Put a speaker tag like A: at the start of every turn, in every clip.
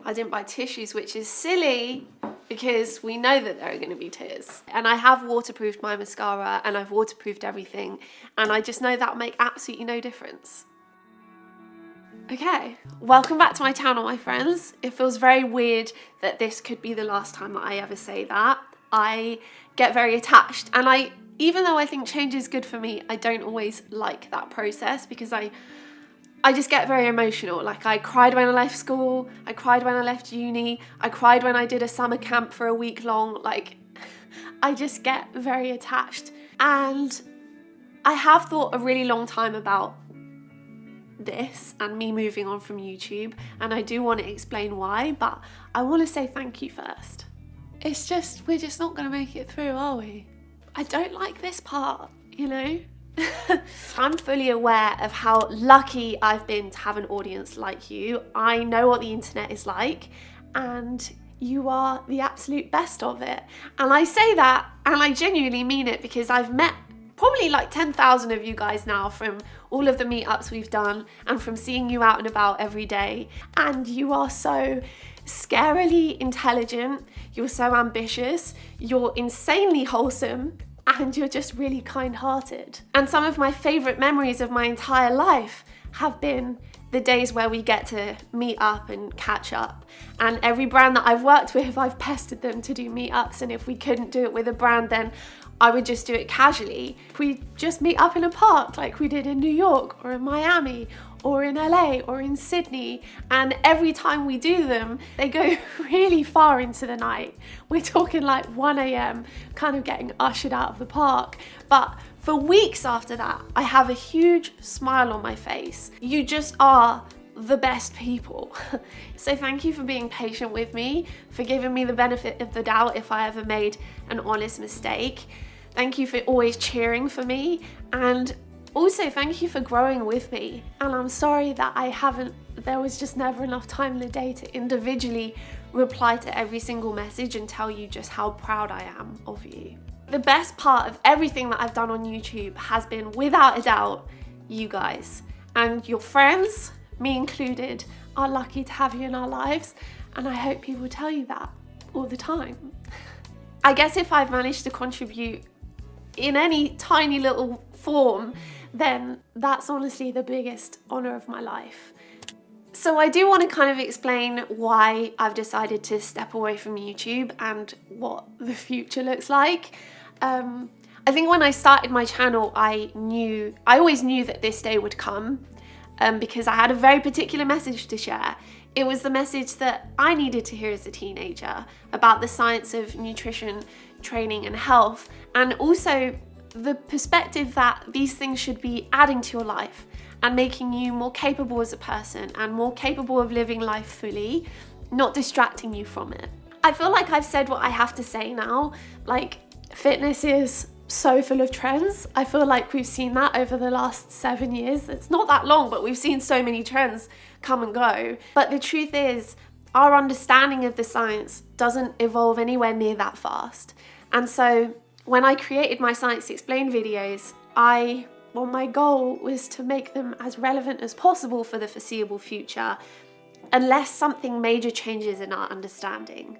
A: I didn't buy tissues, which is silly because we know that there are going to be tears. And I have waterproofed my mascara and I've waterproofed everything. And I just know that'll make absolutely no difference. Okay, welcome back to my channel, my friends. It feels very weird that this could be the last time that I ever say that. I get very attached, and even though I think change is good for me, I don't always like that process because I just get very emotional. Like, I cried when I left school, I cried when I left uni, I cried when I did a summer camp for a week long. Like, I just get very attached. And I have thought a really long time about this and me moving on from YouTube, and I do want to explain why, but I want to say thank you first. It's just, we're just not going to make it through, are we? I don't like this part, you know? I'm fully aware of how lucky I've been to have an audience like you. I know what the internet is like, and you are the absolute best of it. And I say that, and I genuinely mean it, because I've met probably like 10,000 of you guys now from all of the meetups we've done and from seeing you out and about every day. And you are so scarily intelligent, you're so ambitious, you're insanely wholesome, and you're just really kind-hearted. And some of my favorite memories of my entire life have been the days where we get to meet up and catch up. And every brand that I've worked with, I've pestered them to do meetups, and if we couldn't do it with a brand, then I would just do it casually. We just meet up in a park like we did in New York or in Miami or in LA or in Sydney, and every time we do them, they go really far into the night. We're talking like 1 a.m, kind of getting ushered out of the park. But for weeks after that, I have a huge smile on my face. You just are the best people. So thank you for being patient with me, for giving me the benefit of the doubt if I ever made an honest mistake. Thank you for always cheering for me, and also thank you for growing with me. And I'm sorry that there was just never enough time in the day to individually reply to every single message and tell you just how proud I am of you. The best part of everything that I've done on YouTube has been, without a doubt, you guys. And your friends, me included, are lucky to have you in our lives, and I hope people tell you that all the time. I guess if I've managed to contribute in any tiny little form, then that's honestly the biggest honor of my life. So I do want to kind of explain why I've decided to step away from YouTube and what the future looks like. I think when I started my channel, I always knew that this day would come, because I had a very particular message to share. It was the message that I needed to hear as a teenager about the science of nutrition, training and health, and also the perspective that these things should be adding to your life and making you more capable as a person and more capable of living life fully, not distracting you from it. I feel like I've said what I have to say now. Like, fitness is so full of trends. I feel like we've seen that over the last 7 years. It's not that long, but we've seen so many trends come and go. But the truth is, our understanding of the science doesn't evolve anywhere near that fast. And so when I created my Science Explained videos, my goal was to make them as relevant as possible for the foreseeable future, unless something major changes in our understanding.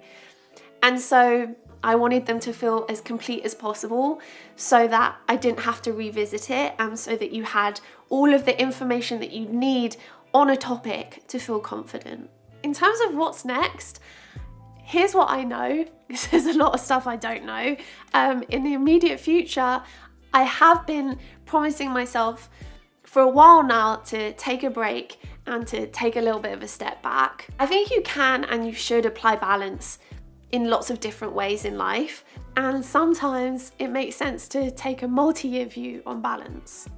A: And so I wanted them to feel as complete as possible so that I didn't have to revisit it, and so that you had all of the information that you need on a topic to feel confident. In terms of what's next, here's what I know, because there's a lot of stuff I don't know. In the immediate future, I have been promising myself for a while now to take a break and to take a little bit of a step back. I think you can and you should apply balance in lots of different ways in life, and sometimes it makes sense to take a multi-year view on balance.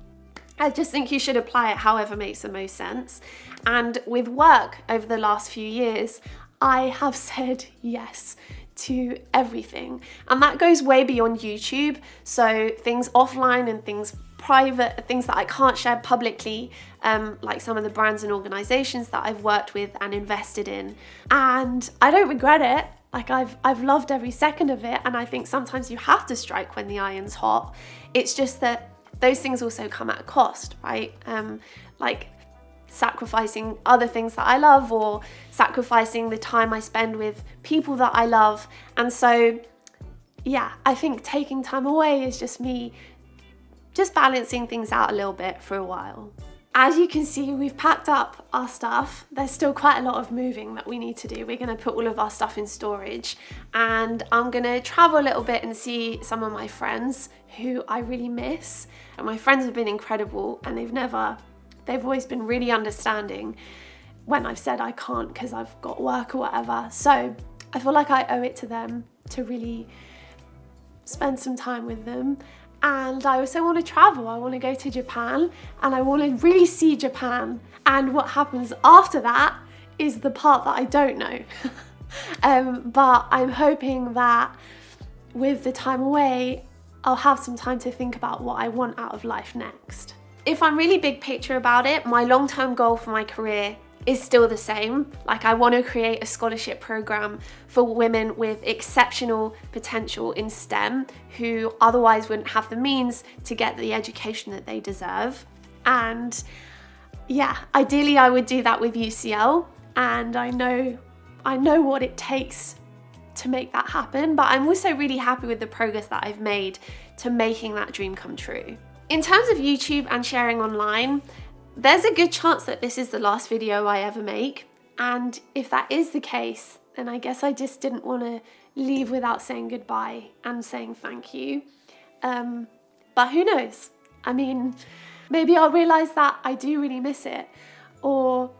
A: I just think you should apply it however makes the most sense. And with work over the last few years, I have said yes to everything. And that goes way beyond YouTube. So things offline and things private, things that I can't share publicly, like some of the brands and organizations that I've worked with and invested in. And I don't regret it. Like, I've loved every second of it. And I think sometimes you have to strike when the iron's hot. It's just that those things also come at a cost, right? Like, sacrificing other things that I love or sacrificing the time I spend with people that I love. And so, yeah, I think taking time away is just me just balancing things out a little bit for a while. As you can see, we've packed up our stuff. There's still quite a lot of moving that we need to do. We're gonna put all of our stuff in storage, and I'm gonna travel a little bit and see some of my friends who I really miss. And my friends have been incredible, and they've always been really understanding when I've said I can't because I've got work or whatever. So I feel like I owe it to them to really spend some time with them. And I also want to travel. I want to go to Japan, and I want to really see Japan. And what happens after that is the part that I don't know. But I'm hoping that with the time away, I'll have some time to think about what I want out of life next. If I'm really big picture about it, my long-term goal for my career is still the same. Like, I want to create a scholarship program for women with exceptional potential in STEM who otherwise wouldn't have the means to get the education that they deserve. And yeah, ideally I would do that with UCL, and I know what it takes to make that happen, but I'm also really happy with the progress that I've made to making that dream come true. In terms of YouTube and sharing online, there's a good chance that this is the last video I ever make, and if that is the case, then I guess I just didn't want to leave without saying goodbye and saying thank you. But who knows? I mean, maybe I'll realise that I do really miss it, or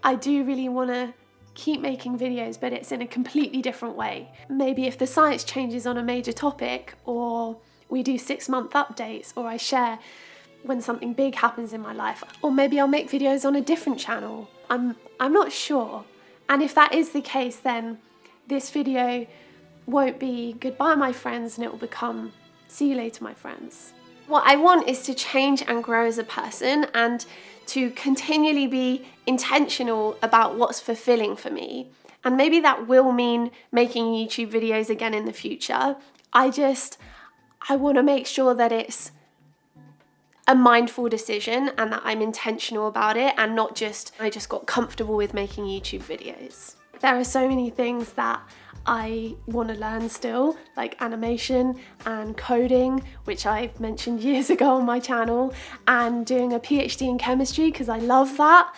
A: I do really want to keep making videos, but it's in a completely different way. Maybe if the science changes on a major topic, or we do 6-month updates, or I share when something big happens in my life, or maybe I'll make videos on a different channel. I'm not sure. And if that is the case, then this video won't be goodbye my friends, and it will become see you later my friends. What I want is to change and grow as a person, and to continually be intentional about what's fulfilling for me. And maybe that will mean making YouTube videos again in the future. I want to make sure that it's a mindful decision and that I'm intentional about it, and not just I just got comfortable with making YouTube videos. There are so many things that I want to learn still, like animation and coding, which I've mentioned years ago on my channel, and doing a PhD in chemistry because I love that.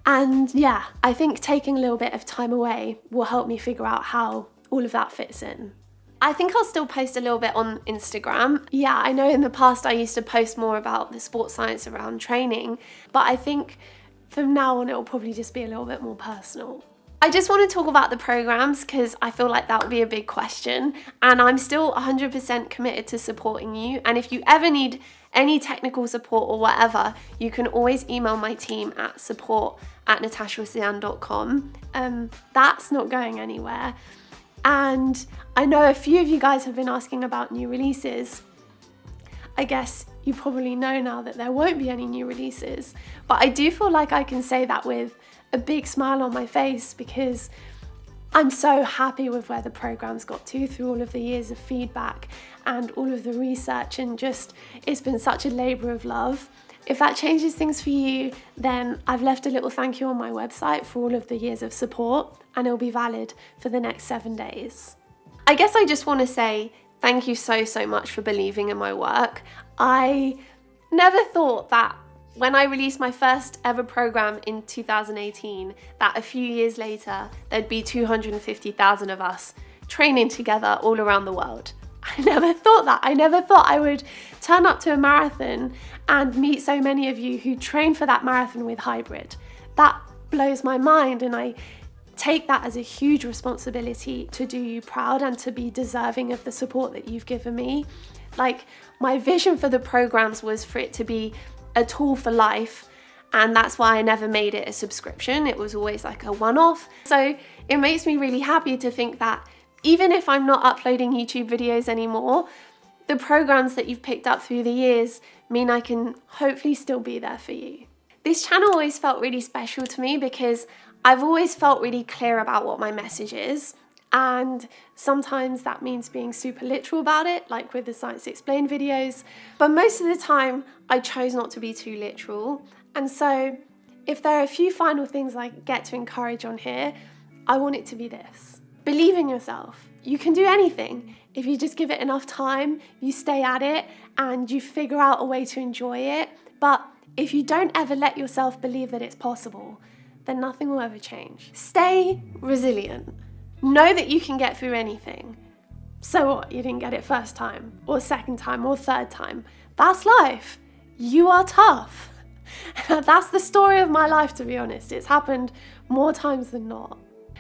A: And yeah, I think taking a little bit of time away will help me figure out how all of that fits in. I think I'll still post a little bit on Instagram. Yeah, I know in the past I used to post more about the sports science around training, but I think from now on it will probably just be a little bit more personal. I just want to talk about the programs because I feel like that would be a big question, and I'm still 100% committed to supporting you. And if you ever need any technical support or whatever, you can always email my team at support@natachasian.com. That's not going anywhere. And I know a few of you guys have been asking about new releases. I guess you probably know now that there won't be any new releases, but I do feel like I can say that with a big smile on my face because I'm so happy with where the program's got to through all of the years of feedback and all of the research, and just it's been such a labour of love. If that changes things for you, then I've left a little thank you on my website for all of the years of support, and it'll be valid for the next 7 days. I guess I just want to say thank you so much for believing in my work. I never thought that when I released my first ever program in 2018, that a few years later, there'd be 250,000 of us training together all around the world. I never thought that. I never thought I would turn up to a marathon and meet so many of you who train for that marathon with hybrid. That blows my mind, and I take that as a huge responsibility to do you proud and to be deserving of the support that you've given me. Like, my vision for the programs was for it to be a tool for life, and that's why I never made it a subscription. It was always like a one-off. So it makes me really happy to think that even if I'm not uploading YouTube videos anymore, the programs that you've picked up through the years mean I can hopefully still be there for you. This channel always felt really special to me because I've always felt really clear about what my message is, and sometimes that means being super literal about it, like with the Science Explained videos, but most of the time I chose not to be too literal. And so if there are a few final things I get to encourage on here, I want it to be this. Believe in yourself. You can do anything. If you just give it enough time, you stay at it, and you figure out a way to enjoy it. But if you don't ever let yourself believe that it's possible, then nothing will ever change. Stay resilient. Know that you can get through anything. So what? You didn't get it first time, or second time, or third time. That's life. You are tough. That's the story of my life, to be honest. It's happened more times than not.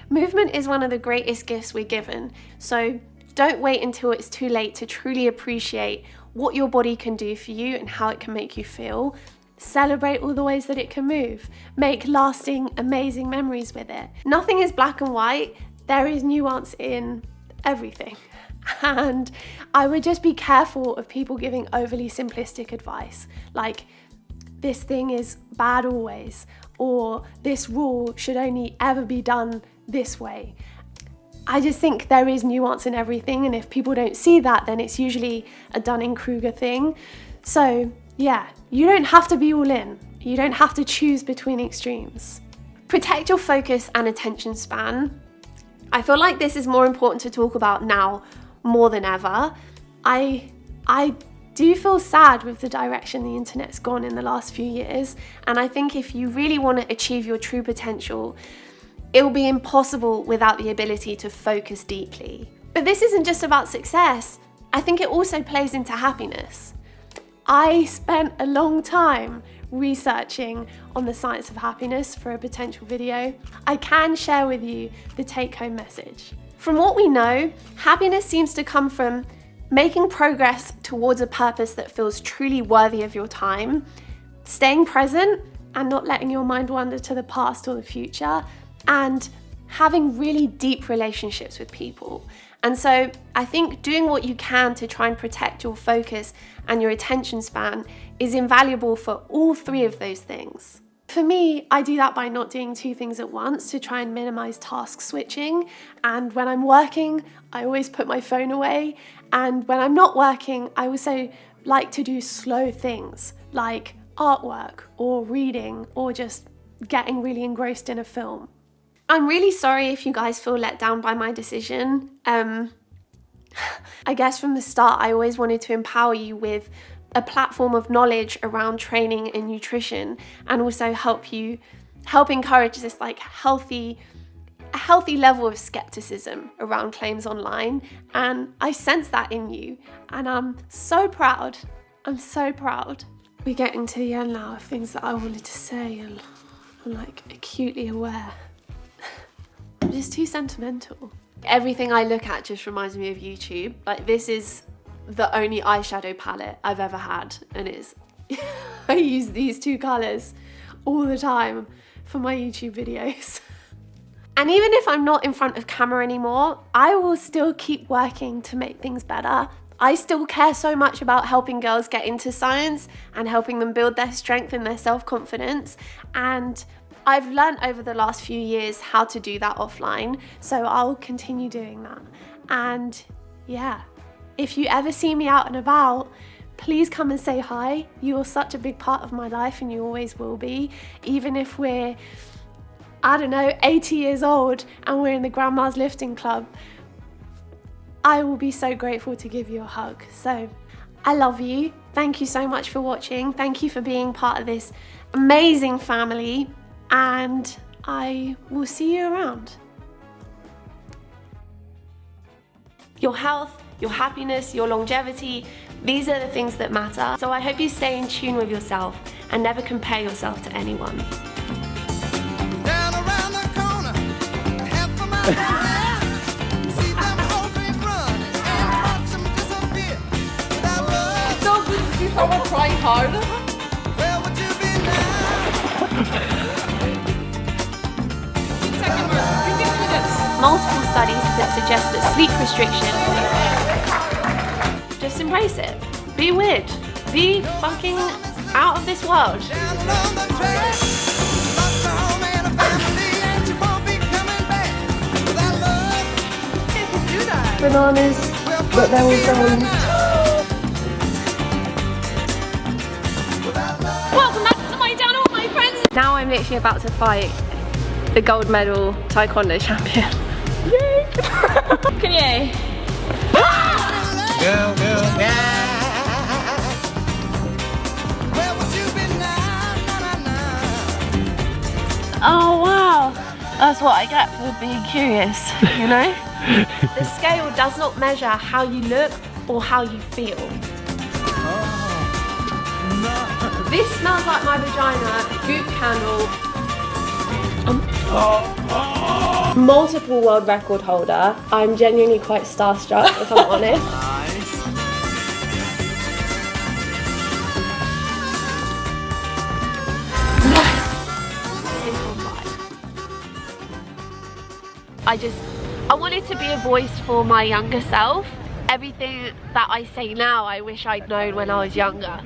A: Movement is one of the greatest gifts we're given, so don't wait until it's too late to truly appreciate what your body can do for you and how it can make you feel. Celebrate all the ways that it can move. Make lasting, amazing memories with it. Nothing is black and white. There is nuance in everything. And I would just be careful of people giving overly simplistic advice, like this thing is bad always, or this rule should only ever be done this way. I just think there is nuance in everything, and if people don't see that, then it's usually a Dunning-Kruger thing. So yeah, you don't have to be all in. You don't have to choose between extremes. Protect your focus and attention span. I feel like this is more important to talk about now more than ever. I do feel sad with the direction the internet's gone in the last few years, and I think if you really want to achieve your true potential, it will be impossible without the ability to focus deeply. But this isn't just about success. I think it also plays into happiness. I spent a long time researching on the science of happiness for a potential video. I can share with you the take-home message. From what we know, happiness seems to come from making progress towards a purpose that feels truly worthy of your time, staying present and not letting your mind wander to the past or the future, and having really deep relationships with people. And so I think doing what you can to try and protect your focus and your attention span is invaluable for all three of those things. For me, I do that by not doing two things at once to try and minimize task switching. And when I'm working, I always put my phone away. And when I'm not working, I also like to do slow things like artwork or reading or just getting really engrossed in a film. I'm really sorry if you guys feel let down by my decision. I guess from the start, I always wanted to empower you with a platform of knowledge around training and nutrition, and also help encourage this like healthy level of skepticism around claims online. And I sense that in you, and I'm so proud. I'm so proud. We're getting to the end now of things that I wanted to say, and I'm like acutely aware. I'm just too sentimental. Everything I look at just reminds me of YouTube. Like, this is the only eyeshadow palette I've ever had, and it's I use these two colours all the time for my YouTube videos. And even if I'm not in front of camera anymore, I will still keep working to make things better. I still care so much about helping girls get into science and helping them build their strength and their self-confidence, and I've learned over the last few years how to do that offline, so I'll continue doing that. And yeah, if you ever see me out and about, please come and say hi. You are such a big part of my life, and you always will be. Even if we're, I don't know, 80 years old and we're in the Grandma's Lifting Club, I will be so grateful to give you a hug. So I love you. Thank you so much for watching. Thank you for being part of this amazing family, and I will see you around. Your health, your happiness, your longevity, these are the things that matter. So I hope you stay in tune with yourself and never compare yourself to anyone.
B: Down around the corner, half a mile down, see them hoping run and watch them disappear. Without love,
C: It's so good to see someone trying hard.
B: where would you be now?
C: Second word, you can do this.
A: Multiple studies that suggest that sleep restriction, just embrace it. Be weird. Be fucking out of this world.
B: Down along the track, lost a home and a family, and you won't be coming back. Without love,
C: You can do that.
A: Bananas, but they're all zones.
B: without love.
A: Welcome back to my channel, my friends. Now I'm literally about to fight the gold medal taekwondo champion. Yay! Can you?
B: Girl, yeah. Where would you be now?
A: Oh wow, that's what I get for being curious, you know? The scale does not measure how you look or how you feel. This smells like my vagina, goop candle. Multiple world record holder. I'm genuinely quite starstruck, if I'm honest. I wanted to be a voice for my younger self. Everything that I say now, I wish I'd known when I was younger.